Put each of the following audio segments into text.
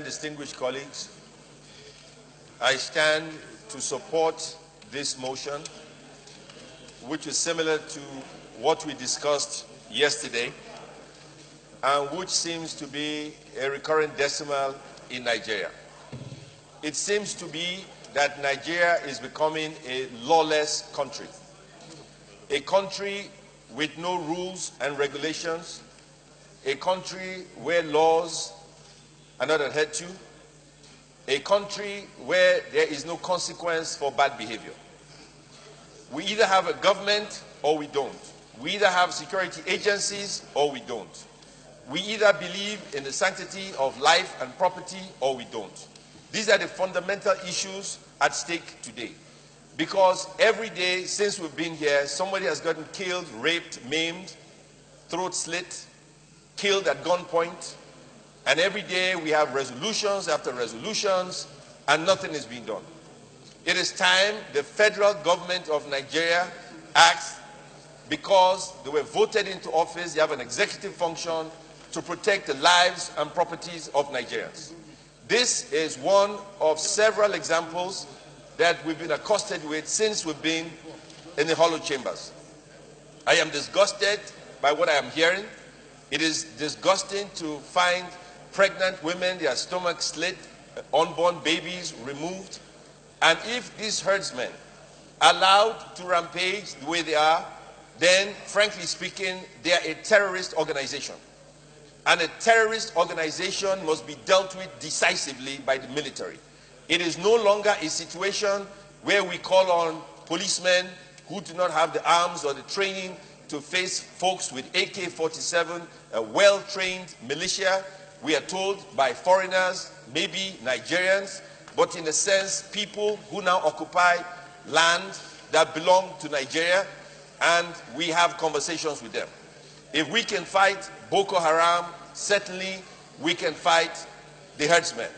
Distinguished colleagues, I stand to support this motion, which is similar to what we discussed yesterday and which seems to be a recurrent decimal in Nigeria. It seems to be that Nigeria is becoming a lawless country, a country with no rules and regulations, a country where laws are not adhered to, a country where there is no consequence for bad behavior. We either have a government or we don't. We either have security agencies or we don't. We either believe in the sanctity of life and property or we don't. These are the fundamental issues at stake today. Because every day since we've been here, somebody has gotten killed, raped, maimed, throat slit, killed at gunpoint. And every day we have resolutions after resolutions, and nothing is being done. It is time the federal government of Nigeria acts, because they were voted into office. They have an executive function to protect the lives and properties of Nigerians. This is one of several examples that we've been accosted with since we've been in the hollow chambers. I am disgusted by what I am hearing. It is disgusting to find pregnant women, their stomachs slit, unborn babies removed. And if these herdsmen are allowed to rampage the way they are, then frankly speaking, they are a terrorist organization. And a terrorist organization must be dealt with decisively by the military. It is no longer a situation where we call on policemen who do not have the arms or the training to face folks with AK-47, a well-trained militia. We are told by foreigners, maybe Nigerians, but in a sense, people who now occupy land that belong to Nigeria, and we have conversations with them. If we can fight Boko Haram, certainly we can fight the herdsmen.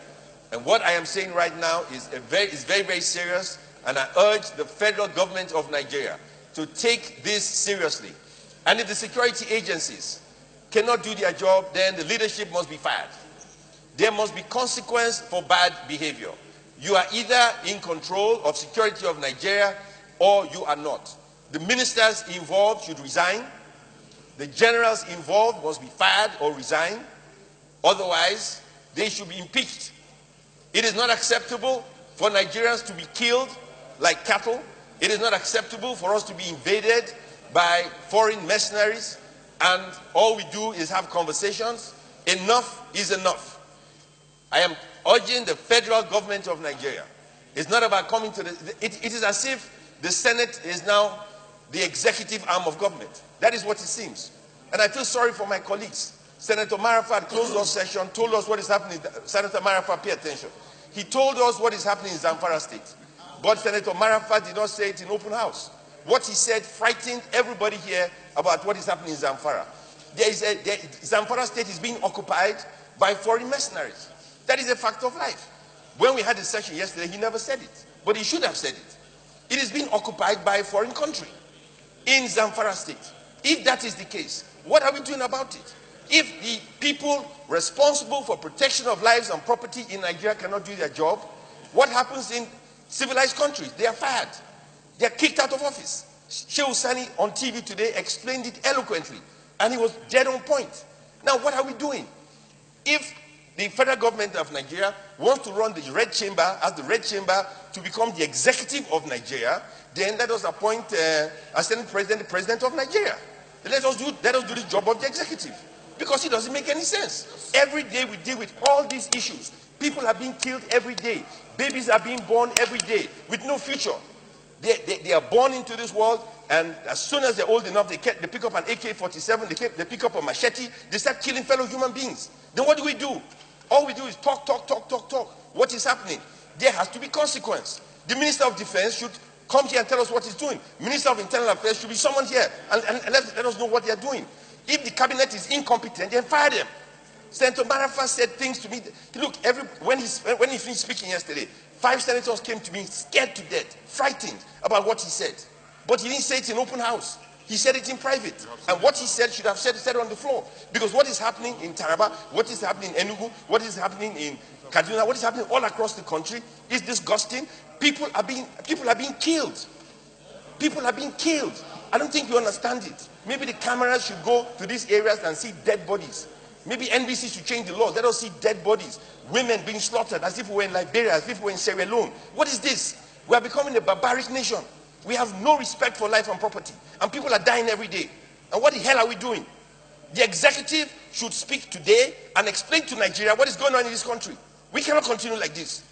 And what I am saying right now is very, very serious, and I urge the federal government of Nigeria to take this seriously. And if the security agencies cannot do their job, then the leadership must be fired. There must be consequence for bad behavior. You are either in control of security of Nigeria or you are not. The ministers involved should resign. The generals involved must be fired or resign. Otherwise, they should be impeached. It is not acceptable for Nigerians to be killed like cattle. It is not acceptable for us to be invaded by foreign mercenaries, and all we do is have conversations. Enough is enough. I am urging the federal government of Nigeria. It's not about coming to it is as if the Senate is now the executive arm of government. That is what it seems. And I feel sorry for my colleagues. Senator Marafat closed our session, told us what is happening. Senator Marafat, pay attention. He told us what is happening in Zamfara State. But Senator Marafat did not say it in open house. What he said frightened everybody here about what is happening in Zamfara. Zamfara State is being occupied by foreign mercenaries. That is a fact of life. When we had a session yesterday, he never said it. But he should have said it. It is being occupied by a foreign country in Zamfara State. If that is the case, what are we doing about it? If the people responsible for protection of lives and property in Nigeria cannot do their job, what happens in civilized countries? They are fired. They are kicked out of office. Shehu Sani on TV today explained it eloquently, and he was dead on point. Now, what are we doing? If the federal government of Nigeria wants to run the Red Chamber as the Red Chamber to become the executive of Nigeria, then let us appoint a Senate President, the President of Nigeria. Let us do the job of the executive, because it doesn't make any sense. Every day we deal with all these issues. People are being killed every day. Babies are being born every day with no future. They are born into this world, and as soon as they're old enough, they pick up an AK-47, they pick up a machete, they start killing fellow human beings. Then what do? All we do is talk. What is happening? There has to be consequence. The Minister of Defense should come here and tell us what he's doing. Minister of Internal Affairs should be someone here and let us know what they're doing. If the cabinet is incompetent, then fire them. Senator Marafat said things to me. Look, when he finished speaking yesterday, 5 senators came to me scared to death, frightened about what he said. But he didn't say it in open house. He said it in private. And what he said should have said it on the floor. Because what is happening in Taraba, what is happening in Enugu, what is happening in Kaduna, what is happening all across the country is disgusting. People are being killed. People are being killed. I don't think you understand it. Maybe the cameras should go to these areas and see dead bodies. Maybe NBC should change the law. Let us see dead bodies. Women being slaughtered as if we were in Liberia, as if we were in Sierra Leone. What is this? We are becoming a barbaric nation. We have no respect for life and property. And people are dying every day. And what the hell are we doing? The executive should speak today and explain to Nigeria what is going on in this country. We cannot continue like this.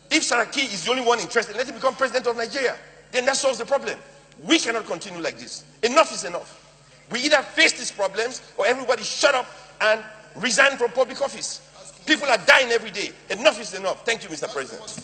If Saraki is the only one interested, let him become president of Nigeria. Then that solves the problem. We cannot continue like this. Enough is enough. We either face these problems or everybody shut up and resign from public office. People are dying every day. Enough is enough. Thank you, Mr. President.